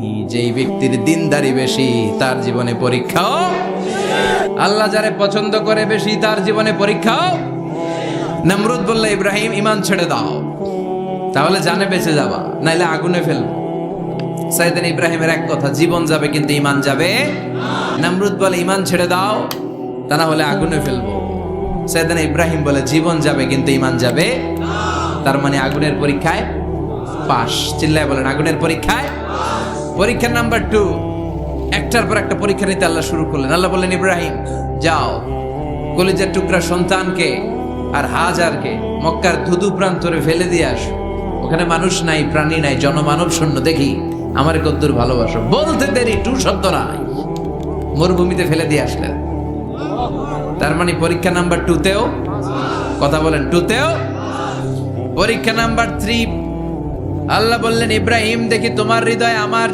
দীনিহি, যেই ব্যক্তির দিনদারি বেশি তার জীবনে পরীক্ষাও, আল্লাহ যারে পছন্দ করে বেশি তার জীবনে পরীক্ষাও। নমরুদ বলল, ইব্রাহিম ঈমান ছেড়ে দাও, তাহলে জানে বেঁচে যাবা, নাইলে আগুনে ফেলবো। সাইয়েদনা ইব্রাহিমের এক কথা, জীবন যাবে কিন্তু ঈমান যাবে। নমরুদ বলে, ঈমান ছেড়ে দাও, তা না হলে আগুনে ফেলবো। সাইয়েদনা ইব্রাহিম বলে, জীবন যাবে কিন্তু ঈমান যাবে। তার মানে আগুনের পরীক্ষায় পাস। চিল্লায় বলেন, আগুনের পরীক্ষায়। পরীক্ষা নাম্বার 2, একটার পর একটা পরীক্ষা নিতে আল্লাহ শুরু করলেন। আল্লাহ বললেন, ইব্রাহিম যাও, কলিজার টুকরা সন্তানকে আর হাজারকে মক্কার ধুধু প্রান্তরে ফেলে দিয়ে আসো। ওখানে মানুষ নাই, প্রাণী নাই, জনমানব শূন্য, দেখি আমার কদ্দুর ভালোবাসো। বলতে দেরি, টু শব্দ নাই, মরুভূমিতে ফেলে দিয়ে আসলেন। তার মানে পরীক্ষা নাম্বার 2তেও, কথা বলেন, 2তেও। পরীক্ষা নাম্বার 3, আল্লাহ বললেন, ইব্রাহিম দেখি তোমার হৃদয় আমার